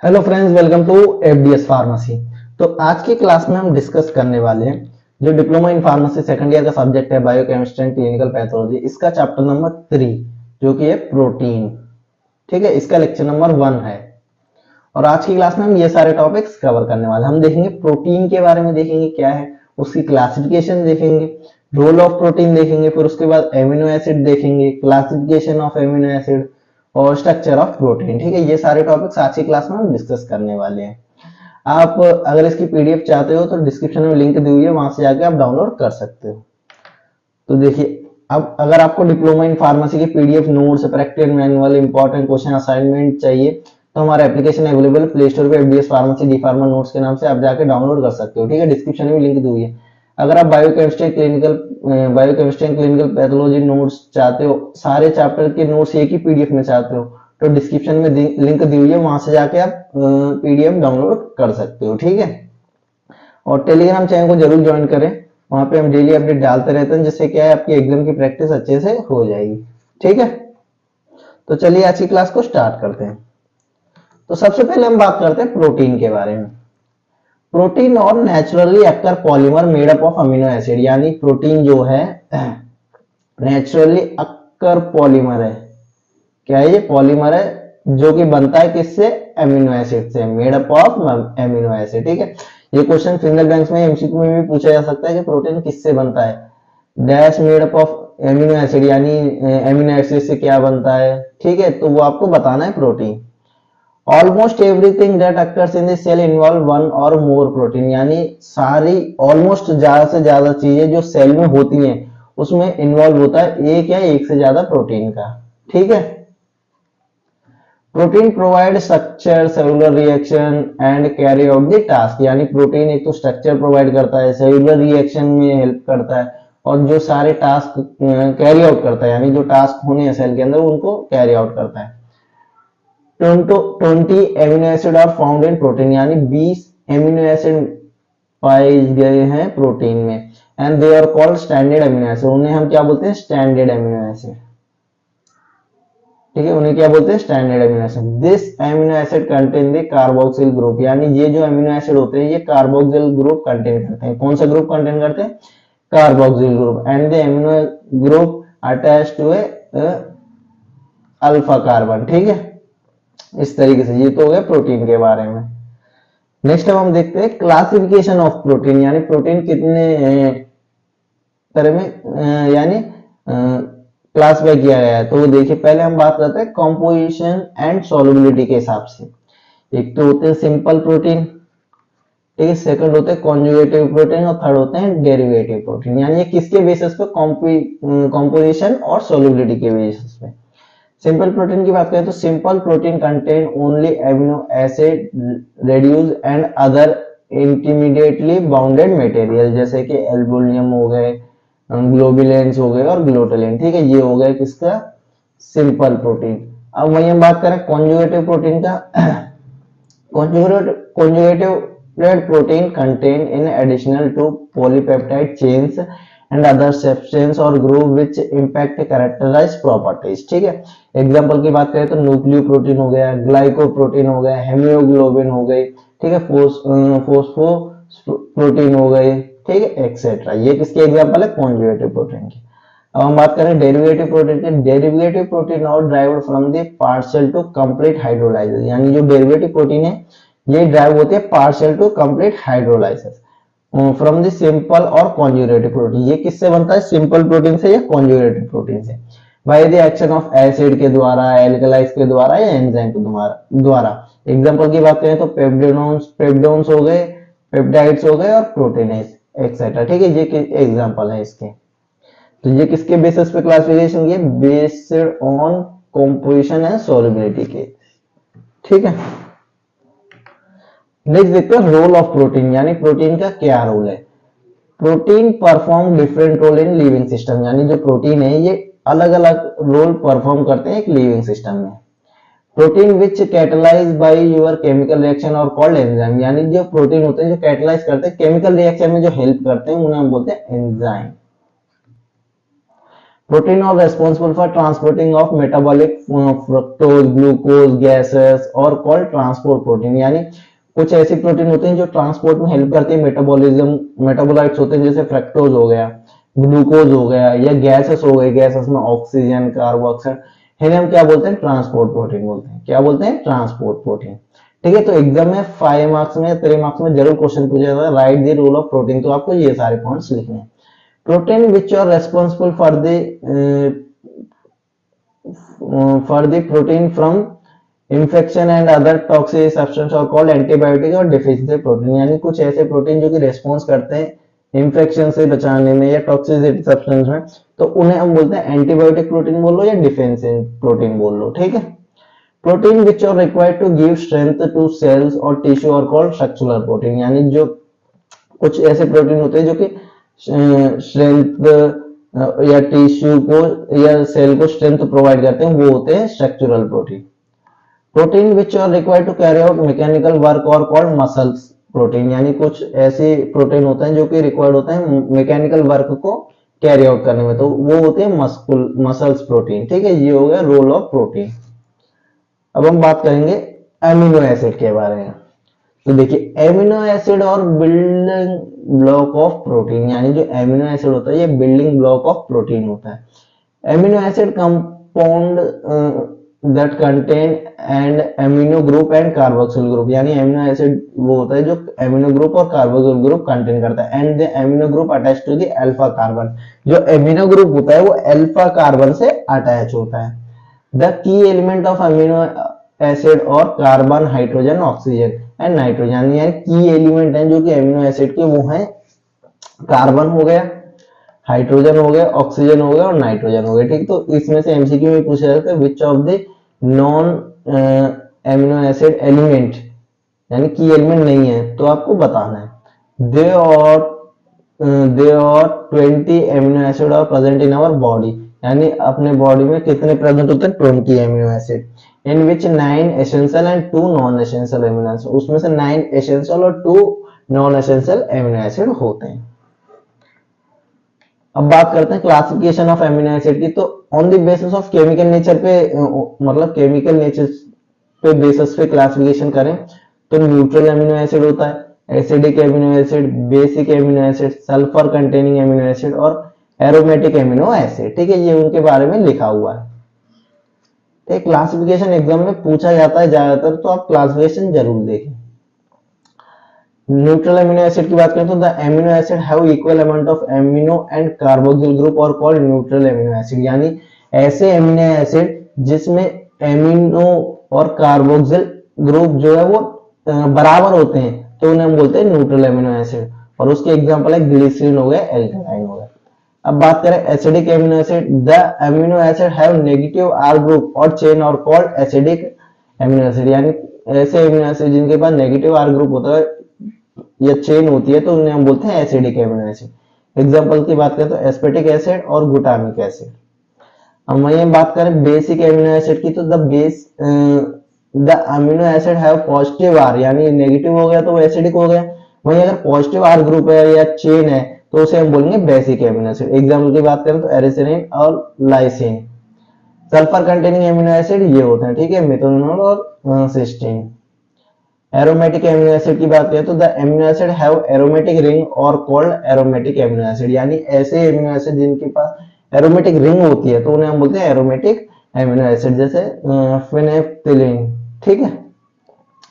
Hello friends, welcome to FDS pharmacy. तो आज की क्लास में हम डिस्कस करने वाले हैं जो diploma in pharmacy second year का सब्जेक्ट है बायोकेमिस्ट्री एंड क्लिनिकल पैथोलॉजी, इसका चैप्टर नंबर 3 जो कि है प्रोटीन। ठीक है, इसका लेक्चर नंबर 1 है और आज की क्लास में हम ये सारे टॉपिक्स कवर करने वाले हैं। हम देखेंगे प्रोटीन के बारे में, देखेंगे क्या है उसकी क्लासिफिकेशन, देखेंगे रोल ऑफ प्रोटीन, देखेंगे फिर उसके बाद एमिनो एसिड देखेंगे, क्लासिफिकेशन ऑफ एमिनो एसिड और स्ट्रक्चर ऑफ प्रोटीन। ठीक है, ये सारे टॉपिक्स आज की क्लास में हम डिस्कस करने वाले हैं। आप अगर इसकी पीडीएफ चाहते हो तो डिस्क्रिप्शन में लिंक दी हुई है, वहां से जाके आप डाउनलोड कर सकते हो। तो देखिए, अब अगर आपको डिप्लोमा इन फार्मेसी की PDF notes, practical manual, important question assignment चाहिए तो हमारा एप्लीकेशन अवेलेबल प्ले स्टोर पे FDS pharmacy D pharma notes के नाम से आप जाके डाउनलोड कर सकते हो। ठीक है, डिस्क्रिप्शन में लिंक दी हुई है। अगर आप बायोकेमिस्ट्री क्लिनिकल पैथोलॉजी नोट्स चाहते हो, सारे चैप्टर के नोट्स एक ही पीडीएफ में चाहते हो तो डिस्क्रिप्शन में लिंक दी हुई है, वहां से जाके आप पीडीएफ डाउनलोड कर सकते हो। ठीक है, और टेलीग्राम चैनल को जरूर ज्वाइन करें, वहां पे हम डेली अपडेट डालते रहते हैं, जिससे क्या है आपकी एग्जाम की प्रैक्टिस अच्छे से हो जाएगी। ठीक है, तो चलिए आज की क्लास को स्टार्ट करते हैं। तो सबसे पहले हम बात करते हैं प्रोटीन के बारे में। प्रोटीन और naturally occur polymer made up of amino acid, यानी प्रोटीन जो है नेचुरली अक्कर पॉलीमर है। क्या है ये? पॉलीमर है जो कि बनता है किससे? एमिनो एसिड से, made up of amino acid. ठीक है, ये क्वेश्चन सिंगल बैंक्स में एमसीक्यू में भी पूछा जा सकता है कि प्रोटीन किससे बनता है। Dash made up of amino acid, यानी एमिनो एसिड से क्या बनता है। ठीक है, तो वो आपको बताना है protein. Almost everything that occurs in the cell involve one or more protein, यानी सारी ऑलमोस्ट ज्यादा से ज्यादा चीजें जो सेल में होती हैं उसमें इन्वॉल्व होता है एक या एक से ज्यादा प्रोटीन का। ठीक है, protein provide structure, cellular reaction and carry out the task, यानी प्रोटीन एक तो स्ट्रक्चर प्रोवाइड करता है, सेलुलर रिएक्शन में हेल्प करता है और जो सारे टास्क कैरी आउट करता है, यानी जो टास्क होने हैं सेल के अंदर उनको कैरी आउट करता है। 20 amino acid are found in protein, यानी 20 एमिनो एसिड पाए गए हैं प्रोटीन में। And they are called standard amino acid, उन्हें हम क्या बोलते हैं? Standard amino acid. ठीक है, उन्हें क्या बोलते हैं? Standard amino acid. This amino acid contain the carboxyl group, यानी ये जो एमिनो एसिड होते हैं ये कार्बोक्सिल ग्रुप कंटेन करते हैं। कौन सा ग्रुप कंटेन करते हैं? Carboxyl group. And the amino group attach to a alpha carbon. ठीक है, इस तरीके से। ये तो हो गया प्रोटीन के बारे में। नेक्स्ट अब हम देखते हैं क्लासिफिकेशन ऑफ प्रोटीन, यानी प्रोटीन कितने तरह में यानी क्लासिफाई किया गया है। तो देखिए, पहले हम बात करते हैं कॉम्पोजिशन एंड सॉल्युबिलिटी के हिसाब से। एक तो होते हैं सिंपल प्रोटीन, ठीक है, सेकंड होते हैं कॉन्जुगेटिव प्रोटीन और थर्ड होते हैं डेरिवेटिव प्रोटीन। यानी ये किसके बेसिस पे? कॉम्पोजिशन और सॉल्युबिलिटी के बेसिस पे। सिंपल प्रोटीन की बात करें तो simple protein contain only amino acid, reduce and other intermediately bounded material, जैसे कि एल्बुमिन हो गए, ग्लोबुलेंस हो गए और ग्लोटलिन। ठीक है, ये हो गया किसका? Simple protein. अब वही हम बात करें कॉन्जुगेटिव प्रोटीन का। conjugated protein contain in additional to polypeptide chains and other substance or group which impact characterize properties। ठीक है, एग्जांपल की बात करें तो न्यूक्लियो प्रोटीन हो गया, ग्लाइकोप्रोटीन हो गया, हेमोग्लोबिन हो गई, ठीक है, फोस्फो प्रोटीन हो गए, ठीक है, एक्सेट्रा। ये किसके एग्जांपल है? कॉन्जुगेटिव प्रोटीन की। अब हम बात करें डेरिवेटिव प्रोटीन की। डेरिवेटिव प्रोटीन और derived from the partial two complete hydrolysis, यानी जो डेरिवेटिव प्रोटीन है ये ड्राइव होते हैं partial two complete hydrolysis from the simple और कॉन्जुगेटिव प्रोटीन। ये किससे बनता है? सिंपल प्रोटीन से या कॉन्जुगेटिव प्रोटीन से, by the action of acid के द्वारा, एल्कलाइज के द्वारा या एंजाइम के द्वारा। एग्जांपल की बात करें तो पेप्टोन्स हो गए, पेप्टाइड्स हो गए और प्रोटीनेज एक्सेट्रा। ठीक है, ये एग्जांपल है इसके। तो ये किसके बेसिस पे क्लासिफिकेशन की? Based on composition and solubility के। ठीक है, नेक्स्ट देखते हैं रोल ऑफ प्रोटीन, यानी प्रोटीन का क्या रोल है। Protein perform different role in living system, यानी जो प्रोटीन है ये अलग अलग रोल परफॉर्म करते हैं एक लिविंग सिस्टम में। Protein which catalyse by your chemical reaction और कॉल्ड एंजाइम, यानी जो प्रोटीन होते हैं जो कैटलाइज करते हैं केमिकल रिएक्शन में, जो हेल्प करते हैं उन्हें हम बोलते हैं enzyme. Protein are responsible for transporting of metabolic fructose glucose gases are called transport protein, यानी कुछ ऐसी प्रोटीन होते हैं जो ट्रांसपोर्ट में हेल्प करती है मेटाबॉलिज्म, मेटाबोलाइट्स होते हैं जैसे फ्रक्टोज हो गया, ग्लूकोज हो गया, या गैसेस हो गए, गैसेस में ऑक्सीजन कार्बोक्सिल, इन्हें हम क्या बोलते हैं, ट्रांसपोर्ट प्रोटीन बोलते हैं। क्या बोलते हैं, ट्रांसपोर्ट प्रोटीन। ठीक है, तो एग्जाम में 5 मार्क्स में 3 मार्क्स में जरूर क्वेश्चन पूछा जाता है, write the role of protein, तो आपको ये सारे पॉइंट्स लिखने हैं। Protein which are responsible for the protein from infection and other toxic substance are called antibiotic or deficiency protein, यानी कुछ ऐसे प्रोटीन जो कि रेस्पॉन्स करते हैं इन्फेक्शन से बचाने में या टॉक्सिसिटी सब्सटेंस में, तो उन्हें हम बोलते हैं एंटीबायोटिक प्रोटीन बोल लो या डिफेंसिव प्रोटीन बोल लो। ठीक है, protein which are required to give strength to cells और tissue are called structural protein, यानी जो कुछ ऐसे प्रोटीन होते हैं जो कि स्ट्रेंथ या टिश्यू को या सेल को स्ट्रेंथ प्रोवाइड करते हैं, वो होते हैं structural protein. Protein which are required to carry out mechanical work are called muscles protein, यानी कुछ ऐसे प्रोटीन होते हैं जो कि रिक्वायर्ड होते हैं मैकेनिकल वर्क को कैरी आउट करने में, तो वो होते हैं मसल्स प्रोटीन। ठीक है, ये हो गया रोल ऑफ प्रोटीन। अब हम बात करेंगे एमिनो एसिड के बारे में। तो देखिए, एमिनो एसिड और बिल्डिंग ब्लॉक ऑफ प्रोटीन, यानी जो एमिनो एसिड होता है ये बिल्डिंग ब्लॉक ऑफ प्रोटीन होता है। Amino acid compound that contain and amino group and carboxyl group, यानी एमिनो एसिड वो होता है जो एमिनो ग्रुप और कार्बोक्सिल ग्रुप कंटेन करता है, and the amino group attach to the alpha carbon, जो एमिनो ग्रुप होता है वो अल्फा कार्बन से अटैच होता है। The key element of amino acid और carbon hydrogen oxygen and nitrogen, यानी की एलिमेंट है जो कि अमीनो एसिड के वो है कार्बन हो गया, हाइड्रोजन हो गया, ऑक्सीजन हो गया और नाइट्रोजन हो गया। ठीक, तो इसमें से एमसीक्यू में पूछा जाता है which of the non amino acid element, यानी की एलिमेंट नहीं है तो आपको बताना है। There are 20 amino acid are present in our body, यानी अपने बॉडी में कितने प्रेजेंट होते हैं, 20 amino acid, in which 9 essential and 2 non essential amino acid, उसमें से 9 एसेंशियल और 2 नॉन एसेंशियल एमिनो एसिड होते हैं। अब बात करते हैं क्लासिफिकेशन ऑफ एमिनो एसिड की। तो on the basis of chemical nature पे, मतलब केमिकल नेचर पे बेसिस पे क्लासिफिकेशन करें तो न्यूट्रल एमिनो एसिड होता है, acidic amino acid, basic amino acid, sulphur containing amino acid और एरोमेटिक एमिनो एसिड। ठीक है, ये उनके बारे में लिखा हुआ है। तो क्लासिफिकेशन एग्जाम में पूछा जाता है ज्यादातर, तो आप क्लासिफिकेशन जरूर देखें। न्यूट्रल एमिनो एसिड की बात करें तो the amino acid have equal amount of amino and carboxyl group और कॉल्ड न्यूट्रल एमिनो एसिड, यानी ऐसे एमिनो एसिड जिसमें एमिनो और कार्बोक्सिल ग्रुप जो है वो बराबर होते हैं, तो उन्हें हम बोलते हैं न्यूट्रल एमिनो एसिड। और उसके एग्जांपल है ग्लिसरीन हो गया, एल्कलाइन हो गया। अब बात करें acidic amino acid, the amino acid have negative R group और chain are called acidic amino acid, यानी ऐसे एमिनो एसिड जिनके पास नेगेटिव आर ग्रुप होता है या चेन होती है तो उन्हें हम बोलते हैं एसिडिक एमिनो एसिड। एग्जांपल की बात करें तो एस्पेटिक एसिड और ग्लूटामिक एसिड। हम वहीं बात करें बेसिक एमिनो एसिड की, तो the amino acid have positive R, यानी नेगेटिव हो गया तो वो एसिडिक हो गया, वहीं अगर पॉजिटिव आर ग्रुप है या चेन है तो उसे हम बोलेंगे बेसिक एमिनो एसिड। एग्जांपल की बात करें तो एरिथ्रिन और lysine. Sulphur containing amino acid ये होते हैं, ठीक है, मेथनॉल और सिस्टीन। एरोमेटिक एमिनो एसिड की बात करें तो the amino acid have aromatic ring और कॉल्ड एरोमेटिक एमिनो एसिड, यानी ऐसे एमिनो एसिड जिनके पास एरोमेटिक रिंग होती है तो उन्हें हम बोलते हैं एरोमेटिक एमिनो एसिड, जैसे फेनेप्थिलीन। ठीक है,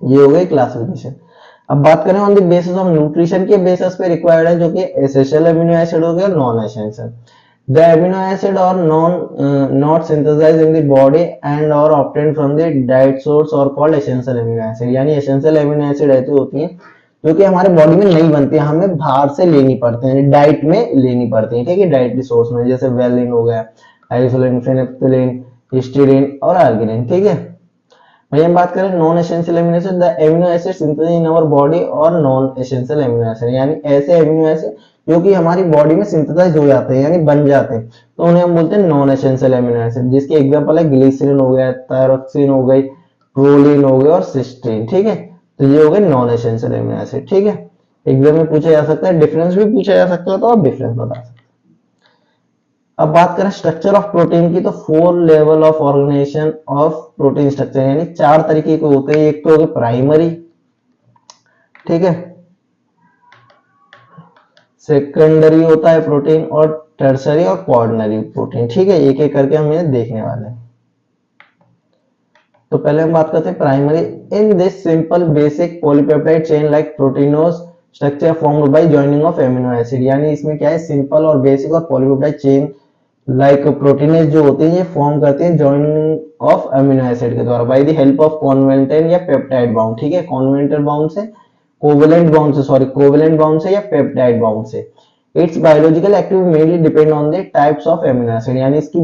ये हो गई क्लासिफिकेशन। अब बात करें on the basis of nutrition के बेसिस पे रिक्वायर्ड है, जो कि एसेंशियल एमिनो एसिड हो गया, non essential. The amino acid are not synthesized in the body and are obtained from the diet source or called essential amino acid, यानी essential amino acid ऐसी होती हैं जो कि हमारे बॉडी में नहीं बनती है, हमें बाहर से लेनी पड़ते हैं, डाइट में लेनी पड़ती है। ठीक है, डाइटरी सोर्स में, जैसे वेलिन हो गया, आइसोलिन, फेनेप्थिलीन, हिस्टीडीन और आर्गिनिन। ठीक है, वही हम बात करें non essential amino acid, the amino acid synthesised in our body और नॉन एसेंशियल एमिनो एसिड, यानी ऐसे एमिनो एसिड जो कि हमारी बॉडी में सिंथेसाइज हो जाते हैं यानी बन जाते हैं, तो उन्हें हम बोलते हैं नॉन एसेंशियल एमिनो एसिड, जिसके एग्जांपल है ग्लिसरीन हो गया, थायरोक्सिन हो गई, प्रोलिन हो गया और सिस्टीन। ठीक है, तो ये हो गए नॉन एसेंशियल एमिनो एसिड। ठीक है, एग्जाम में पूछा जा सकता है, डिफरेंस भी पूछा जा सकता है, तो आप डिफरेंस बता सकते हैं। अब बात करें स्ट्रक्चर ऑफ प्रोटीन की, तो 4 level of organization of protein structure, यानी 4 तरीके के होते हैं। एक तो हो गया प्राइमरी, ठीक है, सेकेंडरी होता है प्रोटीन, और टर्सरी और क्वार्टनरी प्रोटीन, ठीक है। एक एक करके हम ये देखने वाले हैं। तो पहले हम बात करते हैं primary. In this simple basic polypeptide chain like proteinous structure formed by joining of amino acid, यानी इसमें क्या है, सिंपल और बेसिक और पॉलीपेप्टाइड चेन लाइक प्रोटीनेज जो होती है ये फॉर्म करती है जॉइनिंग ऑफ अमीनो एसिड के द्वारा बाय द हेल्प ऑफ कॉन्वेंटेन या पेप्टाइड बाउंड, ठीक है। कॉन्वेंटेन बाउंड से, कोवेलेंट बाउंड से, सॉरी कोवेलेंट बाउंड से या पेप्टाइड बाउंड से। It's biological activity mainly depend on the types of amino acid, यानी इसकी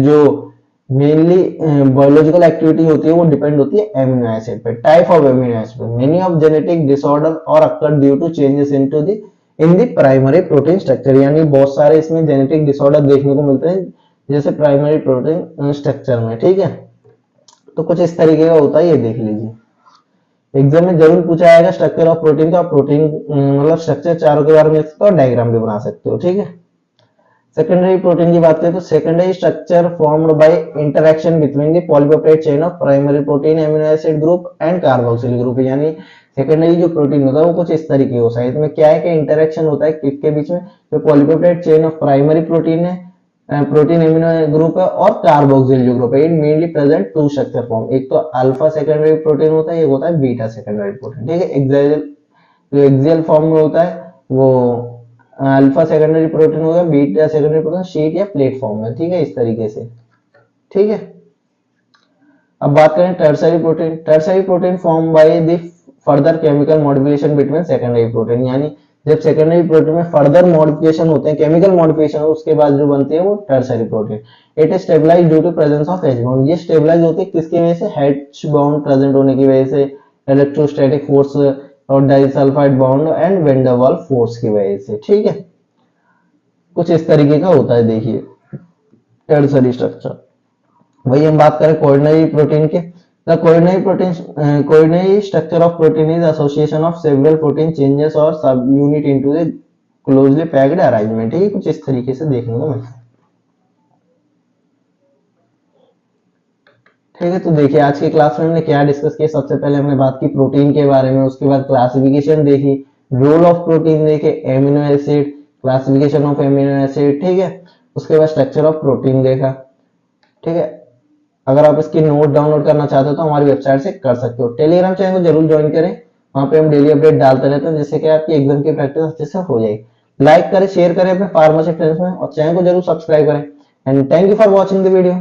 जो मेनली बायोलॉजिकल एक्टिविटी होती है वो डिपेंड होती है एमिनो एसिड पे, टाइप ऑफ एमिनो एसिड पे। Many of genetic disorder are occur due to changes into the in the primary protein structure, यानी बहुत सारे इसमें जेनेटिक डिसऑर्डर देखने को मिलते हैं जैसे प्राइमरी प्रोटीन स्ट्रक्चर में, ठीक है। तो कुछ इस तरीके का होता है, ये देख लीजिए। एग्जाम में जरूर पूछा जाएगा स्ट्रक्चर ऑफ प्रोटीन, तो आप प्रोटीन मतलब स्ट्रक्चर चारों के बारे में लिख सकते हो और डायग्राम भी बना सकते हो, ठीक है। सेकेंडरी प्रोटीन की बात करें तो secondary structure formed bye interaction between the polypeptide chain of primary protein amino acid group and carboxyl group, यानी सेकेंडरी जो प्रोटीन होता है वो कुछ इस तरीके हो सकता है। इसमें क्या है कि इंटरेक्शन होता है किसके बीच में, जो polypeptide chain of primary protein है, प्रोटीन एमिनो ग्रुप है, और कार्बोक्सिल जो ग्रुप है। In mainly present two structure form, एक तो अल्फा सेकेंडरी प्रोटीन होता है, एक होता है बीटा सेकेंडरी प्रोटीन, ठीक है। एक्सियल जो एक्सियल फॉर्म में होता है वो अल्फा सेकेंडरी प्रोटीन हो गया, बीटा सेकेंडरी प्रोटीन शीट या प्लेटफॉर्म में, ठीक है, इस तरीके से, ठीक है। अब बात करें tertiary protein. Tertiary protein form by the further chemical modification between secondary protein, यानी जब सेकेंडरी प्रोटीन में फर्दर मॉडिफिकेशन होते हैं, केमिकल मॉडिफिकेशन उसके बाद जो बनती है वो tertiary protein. It is stabilize due to presence of H bond, ये स्टेबलाइज होती है किसकी वजह से, एच बॉन्ड प्रेजेंट होने की वजह से, इलेक्ट्रोस्टैटिक फोर्स और disulfide bond and van der Waals force की वजह से, ठीक है। कुछ इस तरीके का होता है, देखिए टर्सरी स्ट्रक्चर। वही हम बात करें कोऑर्डिनरी प्रोटीन के, the quaternary structure of protein is association of several protein chains और subunit into the closely packed arrangement, ठीक है। कुछ इस तरीके से देखने को मिलता है, ठीक है। तो देखिए आज की क्लास में हमने क्या डिस्कस किया। सबसे पहले हमने बात की प्रोटीन के बारे में, उसके बाद क्लासिफिकेशन देखी, रोल ऑफ प्रोटीन देखे, amino acid, classification of amino acid, ठीक है। उसके बाद स्ट्रक्चर ऑफ प्रोटीन देखा, ठीक है। अगर आप इसकी नोट डाउनलोड करना चाहते हो तो हमारी वेबसाइट से कर सकते हो। टेलीग्राम चैनल को जरूर ज्वाइन करें, वहां पे हम डेली अपडेट डालते रहते हैं, जिससे कि आपकी एग्जाम की प्रैक्टिस अच्छे से हो जाएगी। लाइक करें, शेयर करें अपने फार्मेसी फ्रेंड्स में, और चैनल को जरूर सब्सक्राइब करें। And thank you for watching the video.